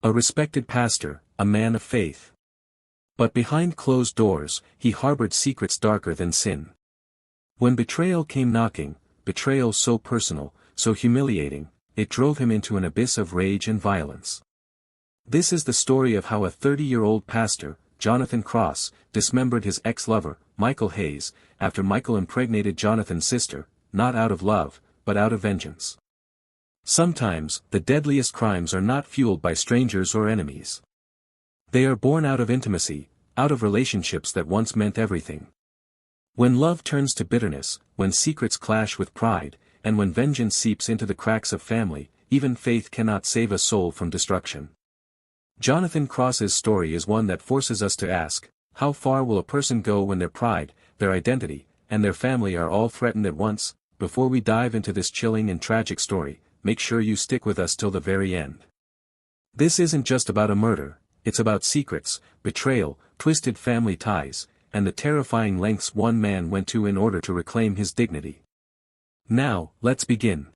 A respected pastor, a man of faith. But behind closed doors, he harbored secrets darker than sin. When betrayal came knocking, betrayal so personal, so humiliating, it drove him into an abyss of rage and violence. This is the story of how a 30-year-old pastor, Jonathan Cross, dismembered his ex-lover, Michael Hayes, after Michael impregnated Jonathan's sister, not out of love, but out of vengeance. Sometimes, the deadliest crimes are not fueled by strangers or enemies. They are born out of intimacy, out of relationships that once meant everything. When love turns to bitterness, when secrets clash with pride, and when vengeance seeps into the cracks of family, even faith cannot save a soul from destruction. Jonathan Cross's story is one that forces us to ask, how far will a person go when their pride, their identity, and their family are all threatened at once? Before we dive into this chilling and tragic story, make sure you stick with us till the very end. This isn't just about a murder, it's about secrets, betrayal, twisted family ties, and the terrifying lengths one man went to in order to reclaim his dignity. Now, let's begin.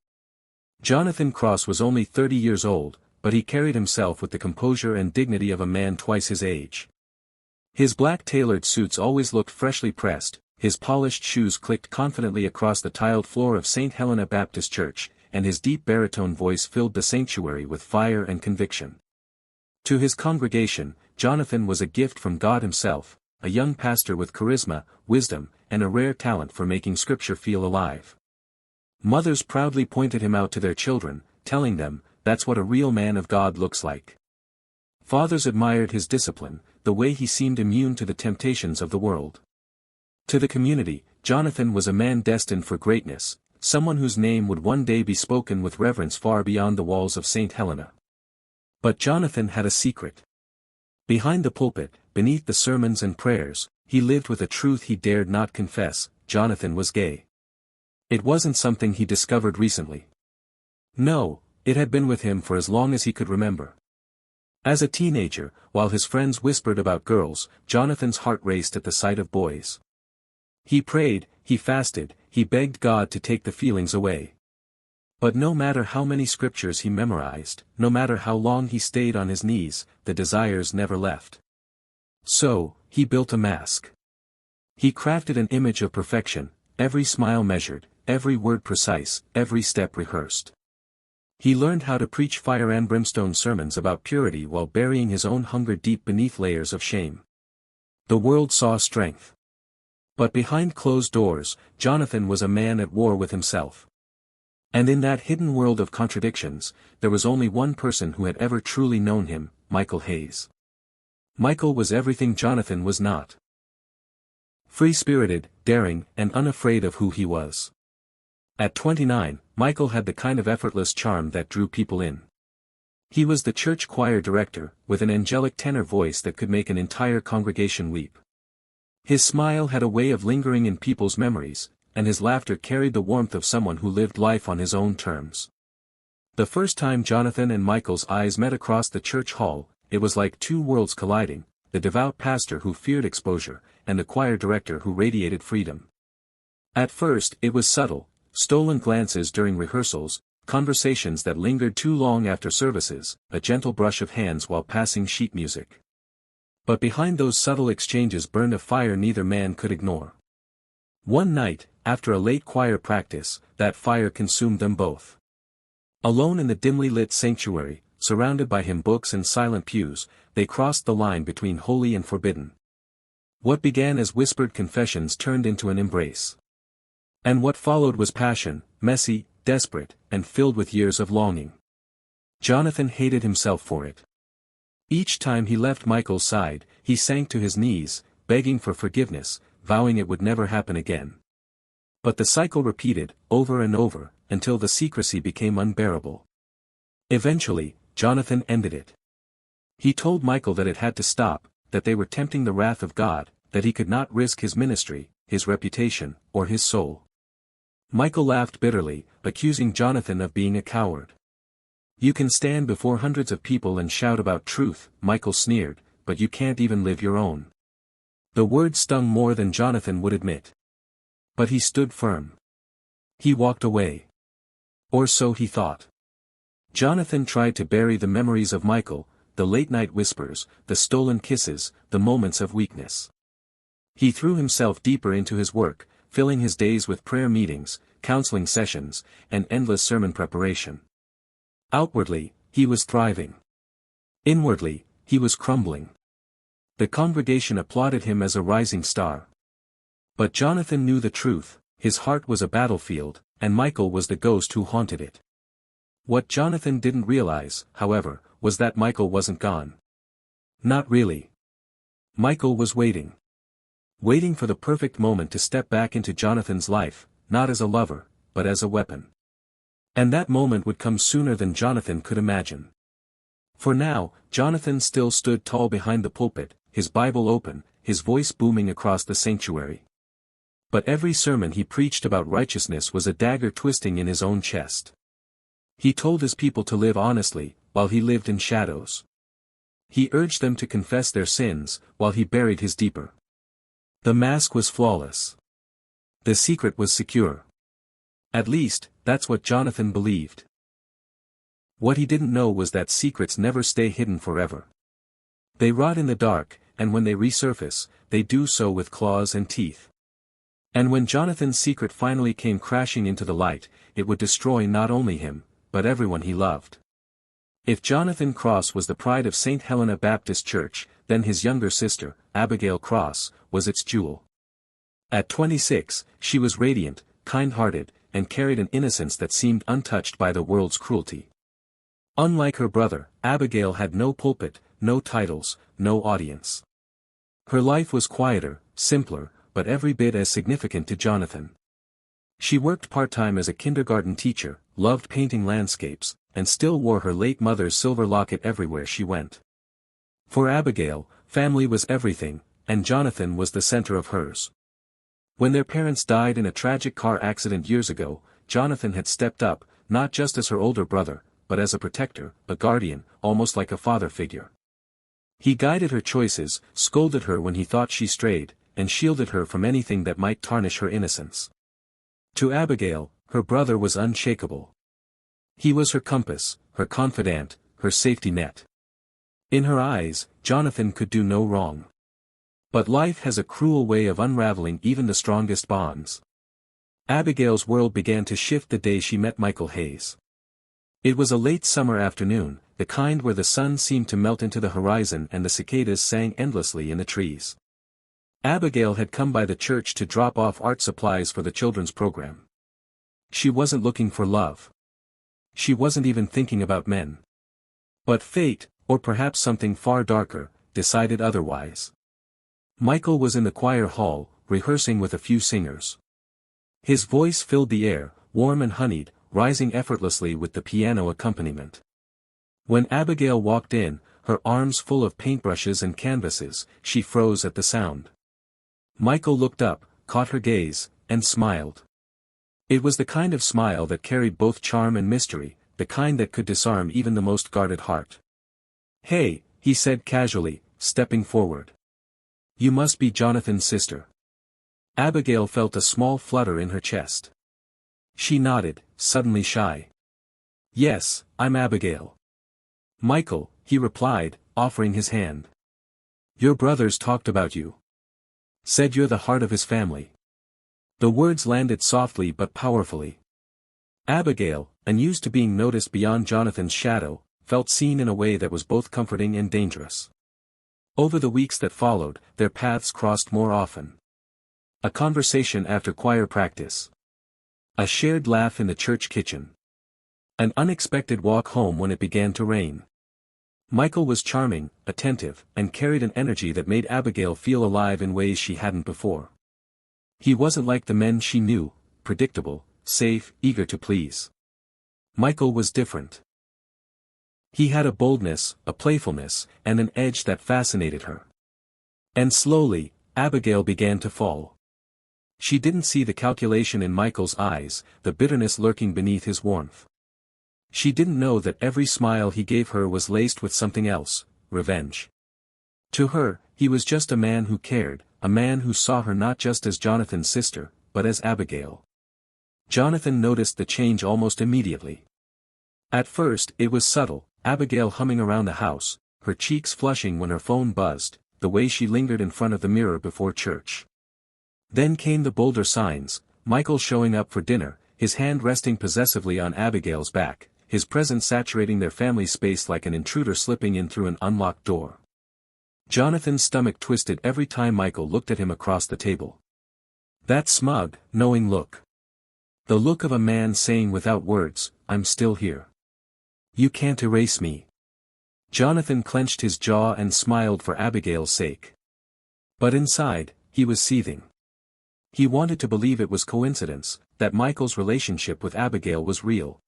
Jonathan Cross was only 30 years old, but he carried himself with the composure and dignity of a man twice his age. His black tailored suits always looked freshly pressed, his polished shoes clicked confidently across the tiled floor of St. Helena Baptist Church, and his deep baritone voice filled the sanctuary with fire and conviction. To his congregation, Jonathan was a gift from God himself, a young pastor with charisma, wisdom, and a rare talent for making Scripture feel alive. Mothers proudly pointed him out to their children, telling them, "That's what a real man of God looks like." Fathers admired his discipline, the way he seemed immune to the temptations of the world. To the community, Jonathan was a man destined for greatness, someone whose name would one day be spoken with reverence far beyond the walls of St. Helena. But Jonathan had a secret. Behind the pulpit, beneath the sermons and prayers, he lived with a truth he dared not confess: Jonathan was gay. It wasn't something he discovered recently. No, it had been with him for as long as he could remember. As a teenager, while his friends whispered about girls, Jonathan's heart raced at the sight of boys. He prayed, he fasted, he begged God to take the feelings away. But no matter how many scriptures he memorized, no matter how long he stayed on his knees, the desires never left. So, he built a mask. He crafted an image of perfection, every smile measured, every word precise, every step rehearsed. He learned how to preach fire and brimstone sermons about purity while burying his own hunger deep beneath layers of shame. The world saw strength. But behind closed doors, Jonathan was a man at war with himself. And in that hidden world of contradictions, there was only one person who had ever truly known him: Michael Hayes. Michael was everything Jonathan was not. Free-spirited, daring, and unafraid of who he was. At 29, Michael had the kind of effortless charm that drew people in. He was the church choir director, with an angelic tenor voice that could make an entire congregation weep. His smile had a way of lingering in people's memories, and his laughter carried the warmth of someone who lived life on his own terms. The first time Jonathan and Michael's eyes met across the church hall, it was like two worlds colliding: the devout pastor who feared exposure, and the choir director who radiated freedom. At first, it was subtle: stolen glances during rehearsals, conversations that lingered too long after services, a gentle brush of hands while passing sheet music. But behind those subtle exchanges burned a fire neither man could ignore. One night, after a late choir practice, that fire consumed them both. Alone in the dimly lit sanctuary, surrounded by hymn books and silent pews, they crossed the line between holy and forbidden. What began as whispered confessions turned into an embrace. And what followed was passion, messy, desperate, and filled with years of longing. Jonathan hated himself for it. Each time he left Michael's side, he sank to his knees, begging for forgiveness, vowing it would never happen again. But the cycle repeated, over and over, until the secrecy became unbearable. Eventually, Jonathan ended it. He told Michael that it had to stop, that they were tempting the wrath of God, that he could not risk his ministry, his reputation, or his soul. Michael laughed bitterly, accusing Jonathan of being a coward. "You can stand before hundreds of people and shout about truth," Michael sneered, "but you can't even live your own." The words stung more than Jonathan would admit. But he stood firm. He walked away. Or so he thought. Jonathan tried to bury the memories of Michael, the late-night whispers, the stolen kisses, the moments of weakness. He threw himself deeper into his work, filling his days with prayer meetings, counseling sessions, and endless sermon preparation. Outwardly, he was thriving. Inwardly, he was crumbling. The congregation applauded him as a rising star. But Jonathan knew the truth: his heart was a battlefield, and Michael was the ghost who haunted it. What Jonathan didn't realize, however, was that Michael wasn't gone. Not really. Michael was waiting. Waiting for the perfect moment to step back into Jonathan's life, not as a lover, but as a weapon. And that moment would come sooner than Jonathan could imagine. For now, Jonathan still stood tall behind the pulpit, his Bible open, his voice booming across the sanctuary. But every sermon he preached about righteousness was a dagger twisting in his own chest. He told his people to live honestly, while he lived in shadows. He urged them to confess their sins, while he buried his deeper. The mask was flawless. The secret was secure. At least, that's what Jonathan believed. What he didn't know was that secrets never stay hidden forever. They rot in the dark, and when they resurface, they do so with claws and teeth. And when Jonathan's secret finally came crashing into the light, it would destroy not only him, but everyone he loved. If Jonathan Cross was the pride of St. Helena Baptist Church, then his younger sister, Abigail Cross, was its jewel. At 26, she was radiant, kind-hearted, and carried an innocence that seemed untouched by the world's cruelty. Unlike her brother, Abigail had no pulpit, no titles, no audience. Her life was quieter, simpler, but every bit as significant to Jonathan. She worked part-time as a kindergarten teacher, loved painting landscapes, and still wore her late mother's silver locket everywhere she went. For Abigail, family was everything, and Jonathan was the center of hers. When their parents died in a tragic car accident years ago, Jonathan had stepped up, not just as her older brother, but as a protector, a guardian, almost like a father figure. He guided her choices, scolded her when he thought she strayed, and shielded her from anything that might tarnish her innocence. To Abigail, her brother was unshakable. He was her compass, her confidant, her safety net. In her eyes, Jonathan could do no wrong. But life has a cruel way of unraveling even the strongest bonds. Abigail's world began to shift the day she met Michael Hayes. It was a late summer afternoon, the kind where the sun seemed to melt into the horizon and the cicadas sang endlessly in the trees. Abigail had come by the church to drop off art supplies for the children's program. She wasn't looking for love. She wasn't even thinking about men. But fate, or perhaps something far darker, decided otherwise. Michael was in the choir hall, rehearsing with a few singers. His voice filled the air, warm and honeyed, rising effortlessly with the piano accompaniment. When Abigail walked in, her arms full of paintbrushes and canvases, she froze at the sound. Michael looked up, caught her gaze, and smiled. It was the kind of smile that carried both charm and mystery, the kind that could disarm even the most guarded heart. "Hey," he said casually, stepping forward. "You must be Jonathan's sister." Abigail felt a small flutter in her chest. She nodded, suddenly shy. "Yes, I'm Abigail." "Michael," he replied, offering his hand. "Your brothers talked about you. Said you're the heart of his family." The words landed softly but powerfully. Abigail, unused to being noticed beyond Jonathan's shadow, felt seen in a way that was both comforting and dangerous. Over the weeks that followed, their paths crossed more often. A conversation after choir practice. A shared laugh in the church kitchen. An unexpected walk home when it began to rain. Michael was charming, attentive, and carried an energy that made Abigail feel alive in ways she hadn't before. He wasn't like the men she knew, predictable, safe, eager to please. Michael was different. He had a boldness, a playfulness, and an edge that fascinated her. And slowly, Abigail began to fall. She didn't see the calculation in Michael's eyes, the bitterness lurking beneath his warmth. She didn't know that every smile he gave her was laced with something else, revenge. To her, he was just a man who cared, a man who saw her not just as Jonathan's sister, but as Abigail. Jonathan noticed the change almost immediately. At first, it was subtle, Abigail humming around the house, her cheeks flushing when her phone buzzed, the way she lingered in front of the mirror before church. Then came the bolder signs, Michael showing up for dinner, his hand resting possessively on Abigail's back, his presence saturating their family space like an intruder slipping in through an unlocked door. Jonathan's stomach twisted every time Michael looked at him across the table. That smug, knowing look. The look of a man saying without words, "I'm still here. You can't erase me." Jonathan clenched his jaw and smiled for Abigail's sake. But inside, he was seething. He wanted to believe it was coincidence, that Michael's relationship with Abigail was real.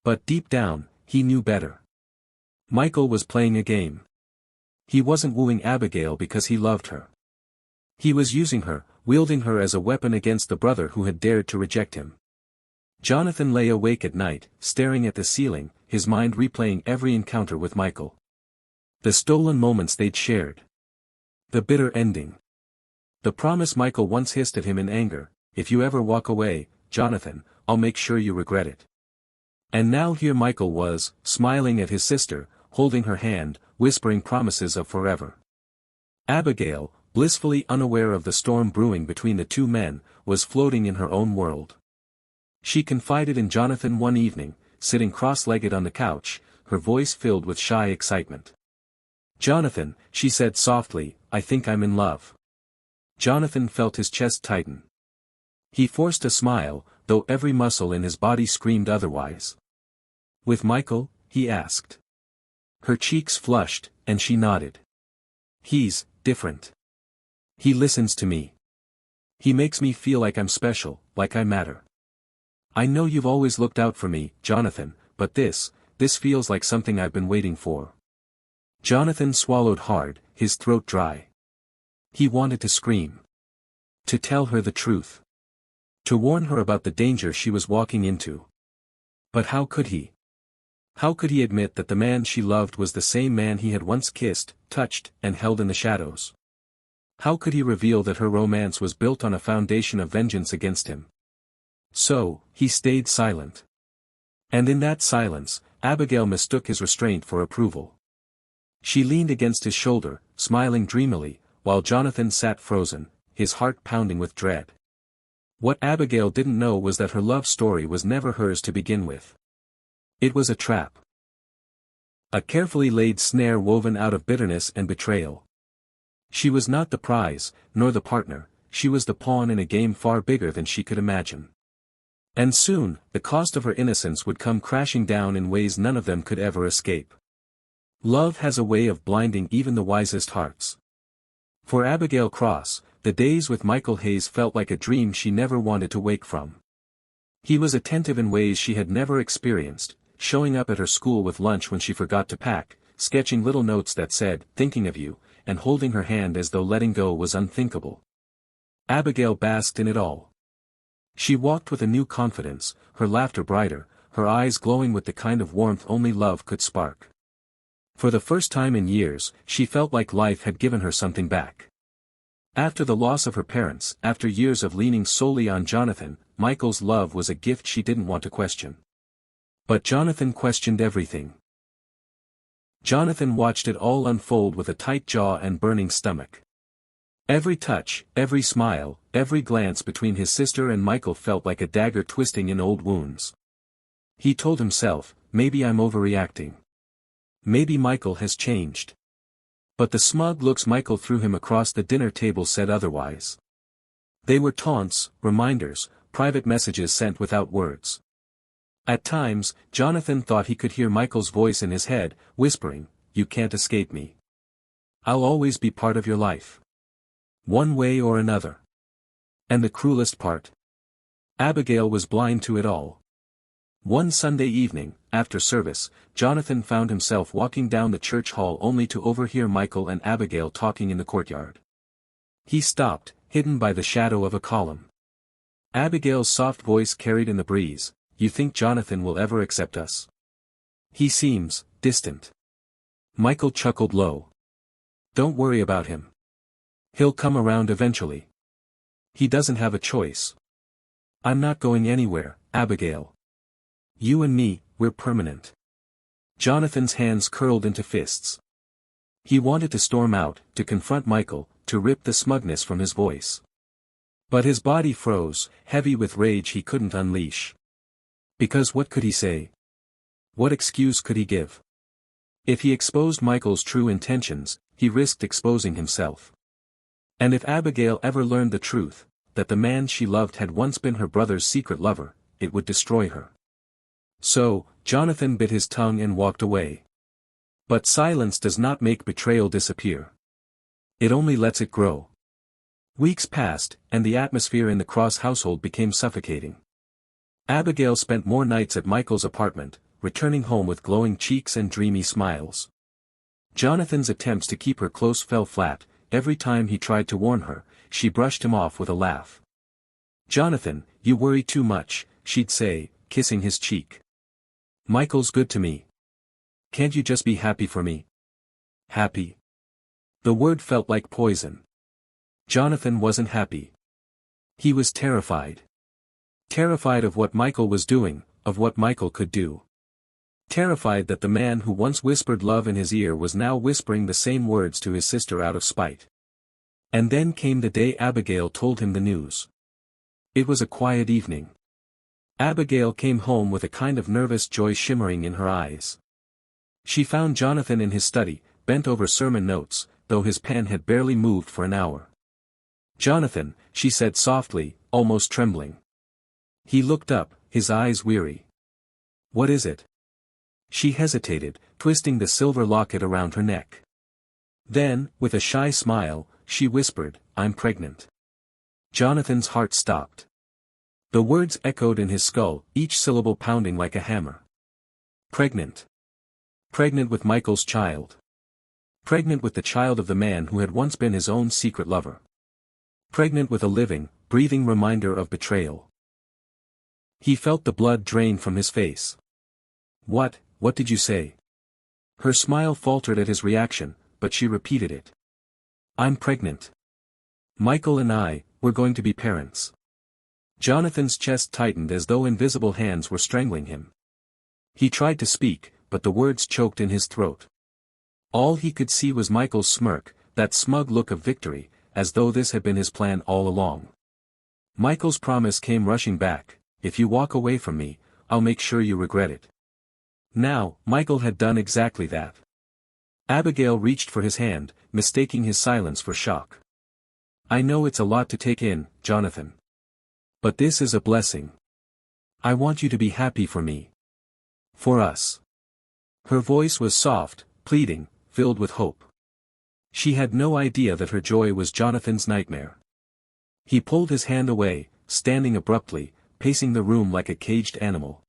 But deep down, he knew better. Michael was playing a game. He wasn't wooing Abigail because he loved her. He was using her, wielding her as a weapon against the brother who had dared to reject him. Jonathan lay awake at night, staring at the ceiling, his mind replaying every encounter with Michael. The stolen moments they'd shared. The bitter ending. The promise Michael once hissed at him in anger, "If you ever walk away, Jonathan, I'll make sure you regret it." And now here Michael was, smiling at his sister, holding her hand, whispering promises of forever. Abigail, blissfully unaware of the storm brewing between the two men, was floating in her own world. She confided in Jonathan one evening, sitting cross-legged on the couch, her voice filled with shy excitement. "Jonathan," she said softly, "I think I'm in love." Jonathan felt his chest tighten. He forced a smile, though every muscle in his body screamed otherwise. "With Michael?" he asked. Her cheeks flushed, and she nodded. "He's different. He listens to me. He makes me feel like I'm special, like I matter. I know you've always looked out for me, Jonathan, but this feels like something I've been waiting for." Jonathan swallowed hard, his throat dry. He wanted to scream. To tell her the truth. To warn her about the danger she was walking into. But how could he? How could he admit that the man she loved was the same man he had once kissed, touched, and held in the shadows? How could he reveal that her romance was built on a foundation of vengeance against him? So, he stayed silent. And in that silence, Abigail mistook his restraint for approval. She leaned against his shoulder, smiling dreamily, while Jonathan sat frozen, his heart pounding with dread. What Abigail didn't know was that her love story was never hers to begin with. It was a trap. A carefully laid snare woven out of bitterness and betrayal. She was not the prize, nor the partner, she was the pawn in a game far bigger than she could imagine. And soon, the cost of her innocence would come crashing down in ways none of them could ever escape. Love has a way of blinding even the wisest hearts. For Abigail Cross, the days with Michael Hayes felt like a dream she never wanted to wake from. He was attentive in ways she had never experienced, showing up at her school with lunch when she forgot to pack, sketching little notes that said, "Thinking of you," and holding her hand as though letting go was unthinkable. Abigail basked in it all. She walked with a new confidence, her laughter brighter, her eyes glowing with the kind of warmth only love could spark. For the first time in years, she felt like life had given her something back. After the loss of her parents, after years of leaning solely on Jonathan, Michael's love was a gift she didn't want to question. But Jonathan questioned everything. Jonathan watched it all unfold with a tight jaw and burning stomach. Every touch, every smile, every glance between his sister and Michael felt like a dagger twisting in old wounds. He told himself, maybe I'm overreacting. Maybe Michael has changed. But the smug looks Michael threw him across the dinner table said otherwise. They were taunts, reminders, private messages sent without words. At times, Jonathan thought he could hear Michael's voice in his head, whispering, "You can't escape me. I'll always be part of your life. One way or another." And the cruelest part? Abigail was blind to it all. One Sunday evening, after service, Jonathan found himself walking down the church hall only to overhear Michael and Abigail talking in the courtyard. He stopped, hidden by the shadow of a column. Abigail's soft voice carried in the breeze, "You think Jonathan will ever accept us? He seems distant." Michael chuckled low. "Don't worry about him. He'll come around eventually. He doesn't have a choice. I'm not going anywhere, Abigail. You and me, we're permanent." Jonathan's hands curled into fists. He wanted to storm out, to confront Michael, to rip the smugness from his voice. But his body froze, heavy with rage he couldn't unleash. Because what could he say? What excuse could he give? If he exposed Michael's true intentions, he risked exposing himself. And if Abigail ever learned the truth, that the man she loved had once been her brother's secret lover, it would destroy her. So, Jonathan bit his tongue and walked away. But silence does not make betrayal disappear. It only lets it grow. Weeks passed, and the atmosphere in the Cross household became suffocating. Abigail spent more nights at Michael's apartment, returning home with glowing cheeks and dreamy smiles. Jonathan's attempts to keep her close fell flat. Every time he tried to warn her, she brushed him off with a laugh. "Jonathan, you worry too much," she'd say, kissing his cheek. "Michael's good to me. Can't you just be happy for me?" Happy? The word felt like poison. Jonathan wasn't happy. He was terrified. Terrified of what Michael was doing, of what Michael could do. Terrified that the man who once whispered love in his ear was now whispering the same words to his sister out of spite. And then came the day Abigail told him the news. It was a quiet evening. Abigail came home with a kind of nervous joy shimmering in her eyes. She found Jonathan in his study, bent over sermon notes, though his pen had barely moved for an hour. "Jonathan," she said softly, almost trembling. He looked up, his eyes weary. "What is it?" She hesitated, twisting the silver locket around her neck. Then, with a shy smile, she whispered, "I'm pregnant." Jonathan's heart stopped. The words echoed in his skull, each syllable pounding like a hammer. Pregnant. Pregnant with Michael's child. Pregnant with the child of the man who had once been his own secret lover. Pregnant with a living, breathing reminder of betrayal. He felt the blood drain from his face. What did you say?" Her smile faltered at his reaction, but she repeated it. "I'm pregnant. Michael and I, we're going to be parents." Jonathan's chest tightened as though invisible hands were strangling him. He tried to speak, but the words choked in his throat. All he could see was Michael's smirk, that smug look of victory, as though this had been his plan all along. Michael's promise came rushing back, "If you walk away from me, I'll make sure you regret it." Now, Michael had done exactly that. Abigail reached for his hand, mistaking his silence for shock. "I know it's a lot to take in, Jonathan. But this is a blessing. I want you to be happy for me. For us." Her voice was soft, pleading, filled with hope. She had no idea that her joy was Jonathan's nightmare. He pulled his hand away, standing abruptly, pacing the room like a caged animal.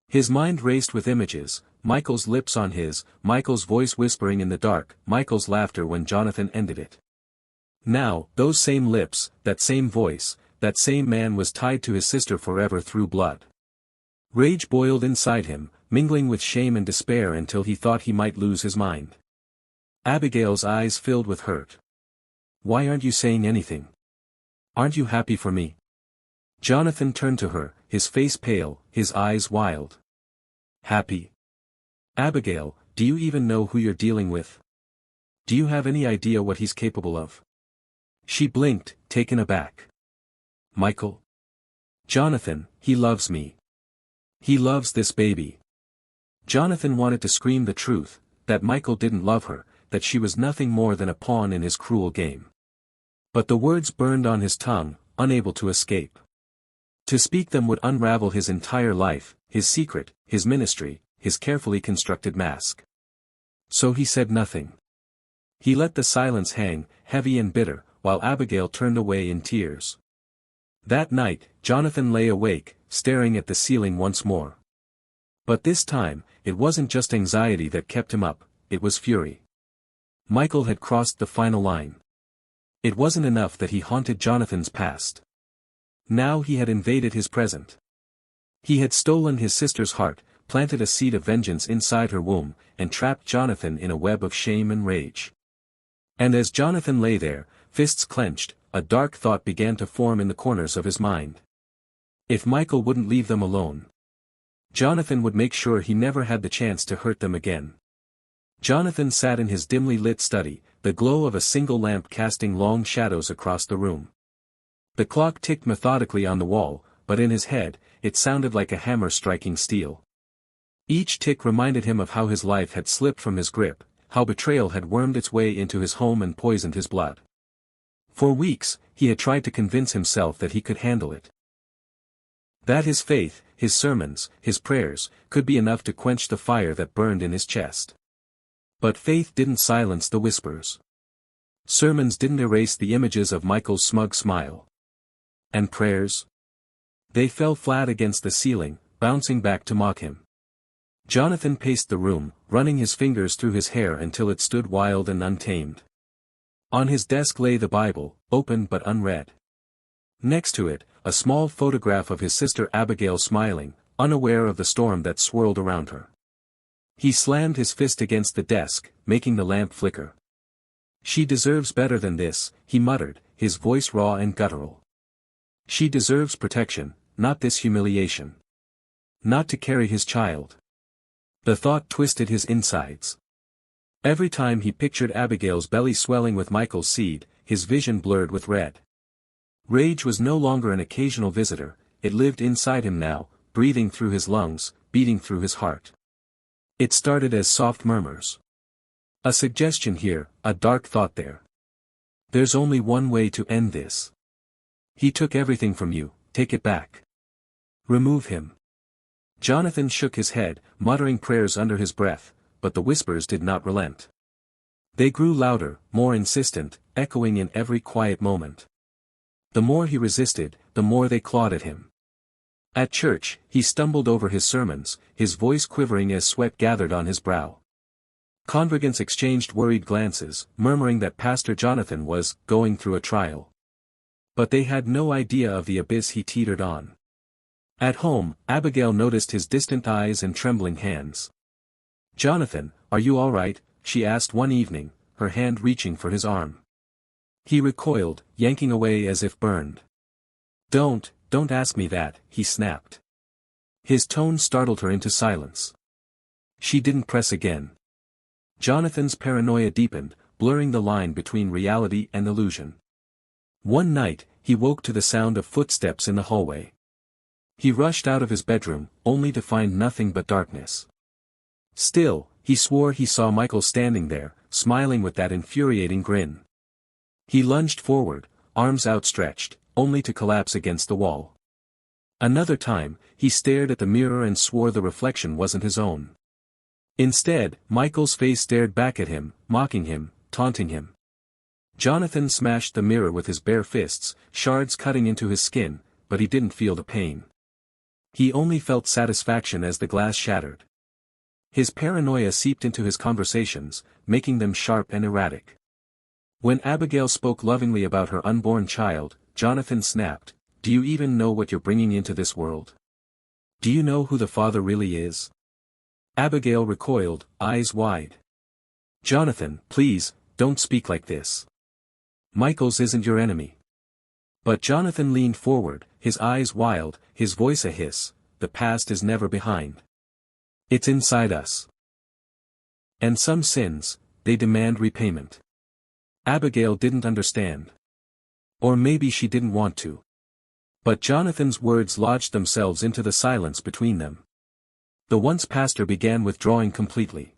His mind raced with images, Michael's lips on his, Michael's voice whispering in the dark, Michael's laughter when Jonathan ended it. Now, those same lips, that same voice, that same man was tied to his sister forever through blood. Rage boiled inside him, mingling with shame and despair until he thought he might lose his mind. Abigail's eyes filled with hurt. "Why aren't you saying anything? Aren't you happy for me?" Jonathan turned to her, his face pale, his eyes wild. "Happy? Abigail, do you even know who you're dealing with? Do you have any idea what he's capable of?" She blinked, taken aback. "Michael? Jonathan, he loves me. He loves this baby." Jonathan wanted to scream the truth, that Michael didn't love her, that she was nothing more than a pawn in his cruel game. But the words burned on his tongue, unable to escape. To speak them would unravel his entire life, his secret, his ministry, his carefully constructed mask. So he said nothing. He let the silence hang, heavy and bitter, while Abigail turned away in tears. That night, Jonathan lay awake, staring at the ceiling once more. But this time, it wasn't just anxiety that kept him up, it was fury. Michael had crossed the final line. It wasn't enough that he haunted Jonathan's past. Now he had invaded his present. He had stolen his sister's heart, planted a seed of vengeance inside her womb, and trapped Jonathan in a web of shame and rage. And as Jonathan lay there, fists clenched, a dark thought began to form in the corners of his mind. If Michael wouldn't leave them alone, Jonathan would make sure he never had the chance to hurt them again. Jonathan sat in his dimly lit study, the glow of a single lamp casting long shadows across the room. The clock ticked methodically on the wall, but in his head, it sounded like a hammer striking steel. Each tick reminded him of how his life had slipped from his grip, how betrayal had wormed its way into his home and poisoned his blood. For weeks, he had tried to convince himself that he could handle it. That his faith, his sermons, his prayers, could be enough to quench the fire that burned in his chest. But faith didn't silence the whispers. Sermons didn't erase the images of Michael's smug smile. And prayers? They fell flat against the ceiling, bouncing back to mock him. Jonathan paced the room, running his fingers through his hair until it stood wild and untamed. On his desk lay the Bible, open but unread. Next to it, a small photograph of his sister Abigail smiling, unaware of the storm that swirled around her. He slammed his fist against the desk, making the lamp flicker. "She deserves better than this," he muttered, his voice raw and guttural. "She deserves protection, not this humiliation. Not to carry his child." The thought twisted his insides. Every time he pictured Abigail's belly swelling with Michael's seed, his vision blurred with red. Rage was no longer an occasional visitor, it lived inside him now, breathing through his lungs, beating through his heart. It started as soft murmurs. A suggestion here, a dark thought there. There's only one way to end this. He took everything from you, take it back. Remove him. Jonathan shook his head, muttering prayers under his breath, but the whispers did not relent. They grew louder, more insistent, echoing in every quiet moment. The more he resisted, the more they clawed at him. At church, he stumbled over his sermons, his voice quivering as sweat gathered on his brow. Congregants exchanged worried glances, murmuring that Pastor Jonathan was going through a trial. But they had no idea of the abyss he teetered on. At home, Abigail noticed his distant eyes and trembling hands. "Jonathan, are you all right?" she asked one evening, her hand reaching for his arm. He recoiled, yanking away as if burned. Don't ask me that," he snapped. His tone startled her into silence. She didn't press again. Jonathan's paranoia deepened, blurring the line between reality and illusion. One night, he woke to the sound of footsteps in the hallway. He rushed out of his bedroom, only to find nothing but darkness. Still, he swore he saw Michael standing there, smiling with that infuriating grin. He lunged forward, arms outstretched, only to collapse against the wall. Another time, he stared at the mirror and swore the reflection wasn't his own. Instead, Michael's face stared back at him, mocking him, taunting him. Jonathan smashed the mirror with his bare fists, shards cutting into his skin, but he didn't feel the pain. He only felt satisfaction as the glass shattered. His paranoia seeped into his conversations, making them sharp and erratic. When Abigail spoke lovingly about her unborn child, Jonathan snapped, "Do you even know what you're bringing into this world? Do you know who the father really is?" Abigail recoiled, eyes wide. "Jonathan, please, don't speak like this. Michael's isn't your enemy." But Jonathan leaned forward, his eyes wild, his voice a hiss, "The past is never behind. It's inside us. And some sins, they demand repayment." Abigail didn't understand. Or maybe she didn't want to. But Jonathan's words lodged themselves into the silence between them. The once pastor began withdrawing completely.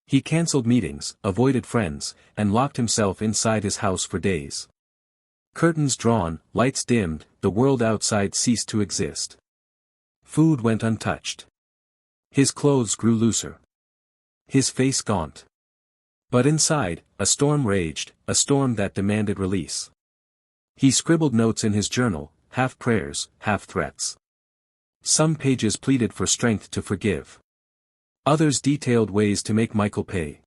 He cancelled meetings, avoided friends, and locked himself inside his house for days. Curtains drawn, lights dimmed, the world outside ceased to exist. Food went untouched. His clothes grew looser. His face gaunt. But inside, a storm raged, a storm that demanded release. He scribbled notes in his journal, half prayers, half threats. Some pages pleaded for strength to forgive. Others detailed ways to make Michael pay.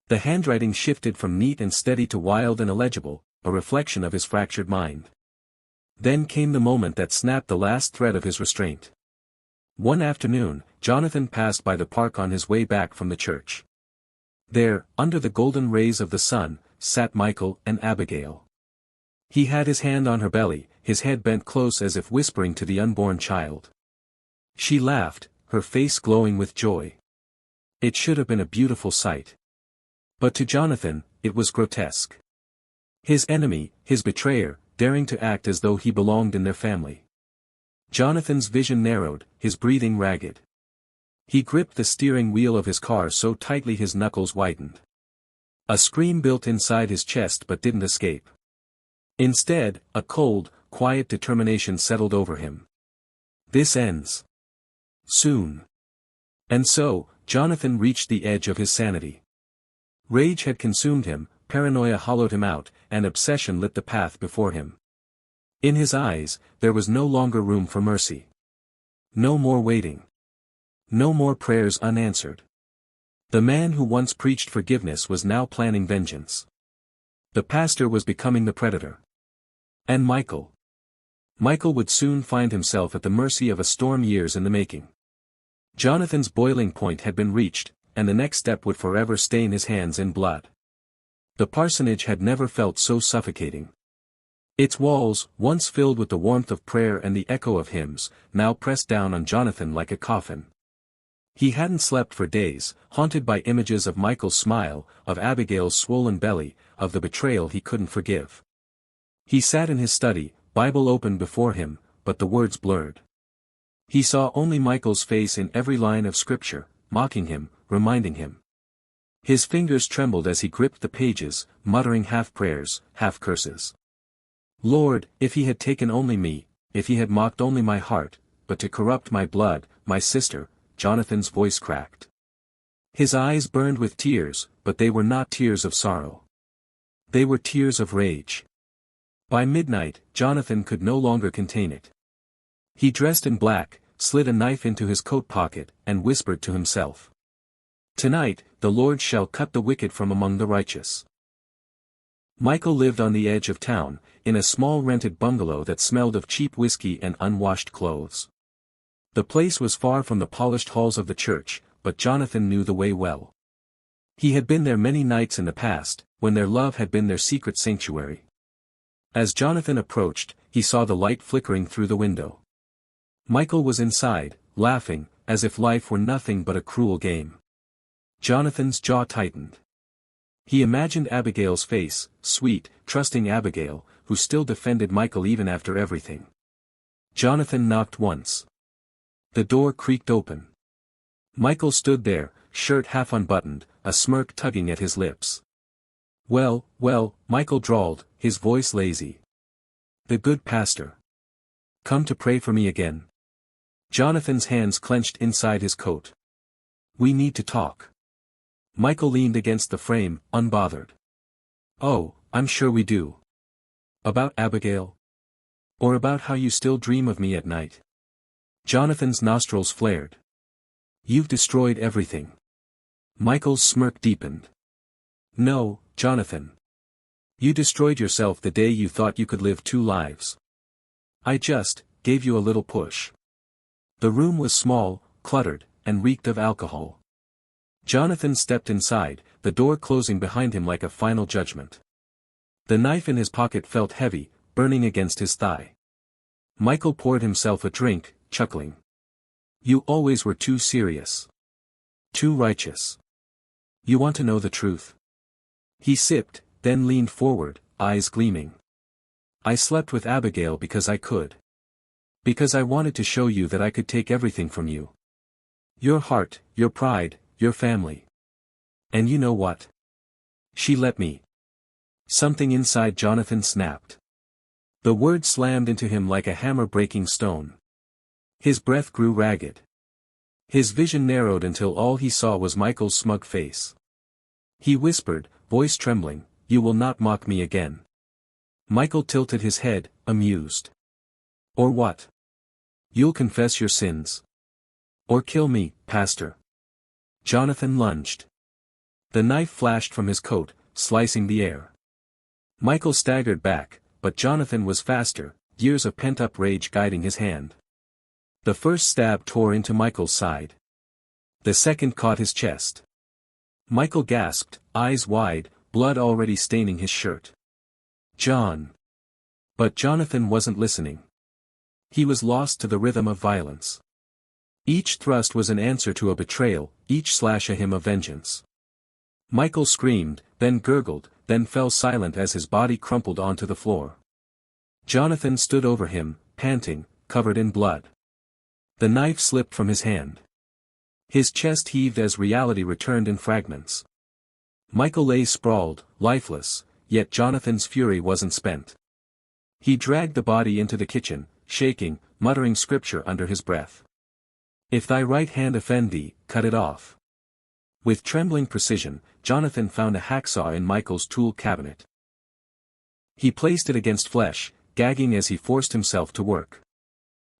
The handwriting shifted from neat and steady to wild and illegible, a reflection of his fractured mind. Then came the moment that snapped the last thread of his restraint. One afternoon, Jonathan passed by the park on his way back from the church. There, under the golden rays of the sun, sat Michael and Abigail. He had his hand on her belly, his head bent close as if whispering to the unborn child. She laughed, her face glowing with joy. It should have been a beautiful sight. But to Jonathan, it was grotesque. His enemy, his betrayer, daring to act as though he belonged in their family. Jonathan's vision narrowed, his breathing ragged. He gripped the steering wheel of his car so tightly his knuckles whitened. A scream built inside his chest but didn't escape. Instead, a cold, quiet determination settled over him. This ends. Soon. And so, Jonathan reached the edge of his sanity. Rage had consumed him, paranoia hollowed him out, and obsession lit the path before him. In his eyes, there was no longer room for mercy. No more waiting. No more prayers unanswered. The man who once preached forgiveness was now planning vengeance. The pastor was becoming the predator. And Michael. Michael would soon find himself at the mercy of a storm years in the making. Jonathan's boiling point had been reached, and the next step would forever stain his hands in blood. The parsonage had never felt so suffocating. Its walls, once filled with the warmth of prayer and the echo of hymns, now pressed down on Jonathan like a coffin. He hadn't slept for days, haunted by images of Michael's smile, of Abigail's swollen belly, of the betrayal he couldn't forgive. He sat in his study, Bible open before him, but the words blurred. He saw only Michael's face in every line of scripture, mocking him, reminding him. His fingers trembled as he gripped the pages, muttering half prayers, half curses. Lord, if he had taken only me, if he had mocked only my heart, but to corrupt my blood, my sister, Jonathan's voice cracked. His eyes burned with tears, but they were not tears of sorrow. They were tears of rage. By midnight, Jonathan could no longer contain it. He dressed in black, slid a knife into his coat pocket, and whispered to himself. Tonight, the Lord shall cut the wicked from among the righteous. Michael lived on the edge of town, in a small rented bungalow that smelled of cheap whiskey and unwashed clothes. The place was far from the polished halls of the church, but Jonathan knew the way well. He had been there many nights in the past, when their love had been their secret sanctuary. As Jonathan approached, he saw the light flickering through the window. Michael was inside, laughing, as if life were nothing but a cruel game. Jonathan's jaw tightened. He imagined Abigail's face, sweet, trusting Abigail, who still defended Michael even after everything. Jonathan knocked once. The door creaked open. Michael stood there, shirt half unbuttoned, a smirk tugging at his lips. Well, Michael drawled, his voice lazy. The good pastor. Come to pray for me again. Jonathan's hands clenched inside his coat. We need to talk. Michael leaned against the frame, unbothered. Oh, I'm sure we do. About Abigail? Or about how you still dream of me at night? Jonathan's nostrils flared. You've destroyed everything. Michael's smirk deepened. No, Jonathan. You destroyed yourself the day you thought you could live two lives. I just gave you a little push. The room was small, cluttered, and reeked of alcohol. Jonathan stepped inside, the door closing behind him like a final judgment. The knife in his pocket felt heavy, burning against his thigh. Michael poured himself a drink, chuckling. You always were too serious. Too righteous. You want to know the truth? He sipped, then leaned forward, eyes gleaming. I slept with Abigail because I could. Because I wanted to show you that I could take everything from you. Your heart, your pride, your family. And you know what? She let me. Something inside Jonathan snapped. The word slammed into him like a hammer breaking stone. His breath grew ragged. His vision narrowed until all he saw was Michael's smug face. He whispered, voice trembling, you will not mock me again. Michael tilted his head, amused. Or what? You'll confess your sins. Or kill me, Pastor. Jonathan lunged. The knife flashed from his coat, slicing the air. Michael staggered back, but Jonathan was faster, years of pent-up rage guiding his hand. The first stab tore into Michael's side. The second caught his chest. Michael gasped, eyes wide, blood already staining his shirt. John. But Jonathan wasn't listening. He was lost to the rhythm of violence. Each thrust was an answer to a betrayal, each slash a hymn of vengeance. Michael screamed, then gurgled, then fell silent as his body crumpled onto the floor. Jonathan stood over him, panting, covered in blood. The knife slipped from his hand. His chest heaved as reality returned in fragments. Michael lay sprawled, lifeless, yet Jonathan's fury wasn't spent. He dragged the body into the kitchen, shaking, muttering scripture under his breath. "If thy right hand offend thee, cut it off." With trembling precision, Jonathan found a hacksaw in Michael's tool cabinet. He placed it against flesh, gagging as he forced himself to work.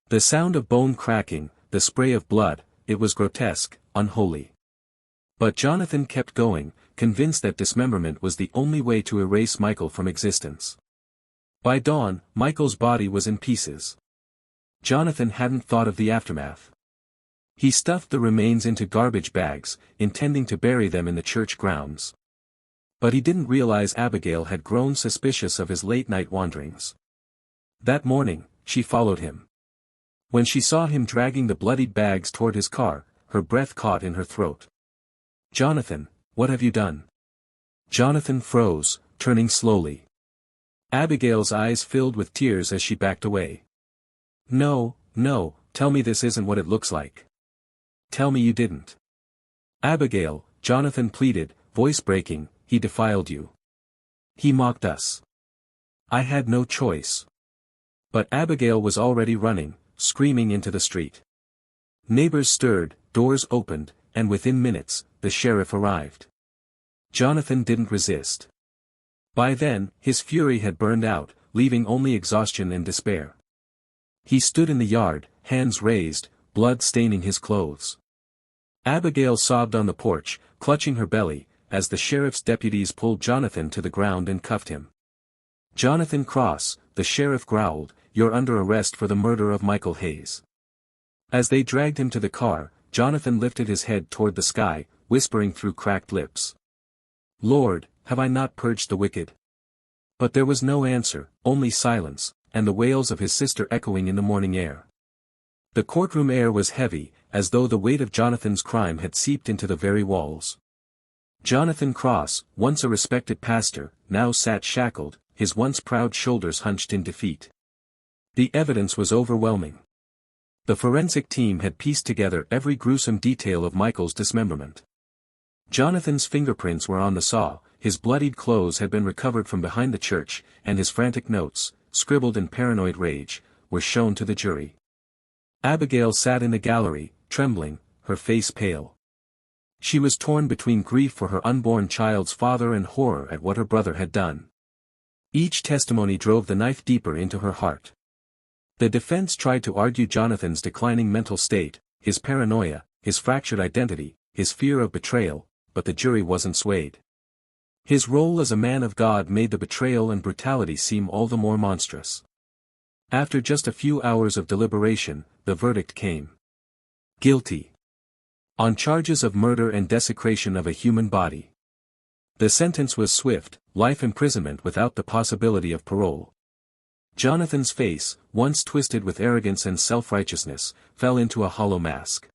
The sound of bone cracking, the spray of blood, it was grotesque, unholy. But Jonathan kept going, convinced that dismemberment was the only way to erase Michael from existence. By dawn, Michael's body was in pieces. Jonathan hadn't thought of the aftermath. He stuffed the remains into garbage bags, intending to bury them in the church grounds. But he didn't realize Abigail had grown suspicious of his late-night wanderings. That morning, she followed him. When she saw him dragging the bloodied bags toward his car, her breath caught in her throat. "Jonathan, what have you done?" Jonathan froze, turning slowly. Abigail's eyes filled with tears as she backed away. "No, no, tell me this isn't what it looks like. Tell me you didn't." "Abigail," Jonathan pleaded, voice breaking, "he defiled you. He mocked us. I had no choice." But Abigail was already running, screaming into the street. Neighbors stirred, doors opened, and within minutes, the sheriff arrived. Jonathan didn't resist. By then, his fury had burned out, leaving only exhaustion and despair. He stood in the yard, hands raised, blood staining his clothes. Abigail sobbed on the porch, clutching her belly, as the sheriff's deputies pulled Jonathan to the ground and cuffed him. "Jonathan Cross," the sheriff growled, "you're under arrest for the murder of Michael Hayes." As they dragged him to the car, Jonathan lifted his head toward the sky, whispering through cracked lips. "Lord, have I not purged the wicked?" But there was no answer, only silence, and the wails of his sister echoing in the morning air. The courtroom air was heavy, as though the weight of Jonathan's crime had seeped into the very walls. Jonathan Cross, once a respected pastor, now sat shackled, his once proud shoulders hunched in defeat. The evidence was overwhelming. The forensic team had pieced together every gruesome detail of Michael's dismemberment. Jonathan's fingerprints were on the saw, his bloodied clothes had been recovered from behind the church, and his frantic notes, scribbled in paranoid rage, were shown to the jury. Abigail sat in the gallery, trembling, her face pale. She was torn between grief for her unborn child's father and horror at what her brother had done. Each testimony drove the knife deeper into her heart. The defense tried to argue Jonathan's declining mental state, his paranoia, his fractured identity, his fear of betrayal, but the jury wasn't swayed. His role as a man of God made the betrayal and brutality seem all the more monstrous. After just a few hours of deliberation, the verdict came. Guilty. On charges of murder and desecration of a human body. The sentence was swift, life imprisonment without the possibility of parole. Jonathan's face, once twisted with arrogance and self-righteousness, fell into a hollow mask.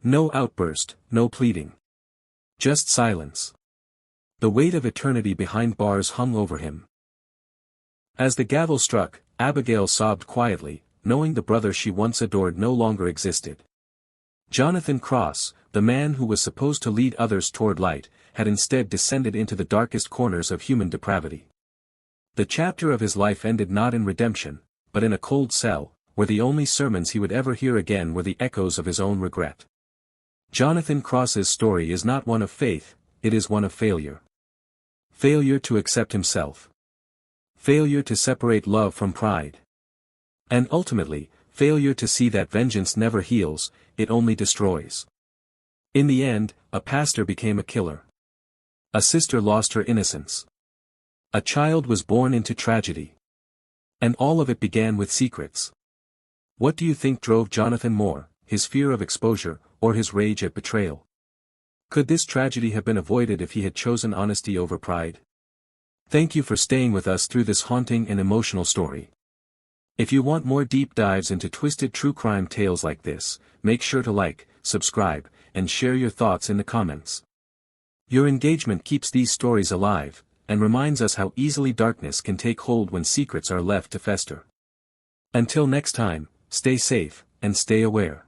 No outburst, no pleading. Just silence. The weight of eternity behind bars hung over him. As the gavel struck, Abigail sobbed quietly, knowing the brother she once adored no longer existed. Jonathan Cross, the man who was supposed to lead others toward light, had instead descended into the darkest corners of human depravity. The chapter of his life ended not in redemption, but in a cold cell, where the only sermons he would ever hear again were the echoes of his own regret. Jonathan Cross's story is not one of faith, it is one of failure. Failure to accept himself. Failure to separate love from pride. And ultimately, failure to see that vengeance never heals, it only destroys. In the end, a pastor became a killer. A sister lost her innocence. A child was born into tragedy. And all of it began with secrets. What do you think drove Jonathan more, his fear of exposure, or his rage at betrayal? Could this tragedy have been avoided if he had chosen honesty over pride? Thank you for staying with us through this haunting and emotional story. If you want more deep dives into twisted true crime tales like this, make sure to like, subscribe, and share your thoughts in the comments. Your engagement keeps these stories alive, and reminds us how easily darkness can take hold when secrets are left to fester. Until next time, stay safe, and stay aware.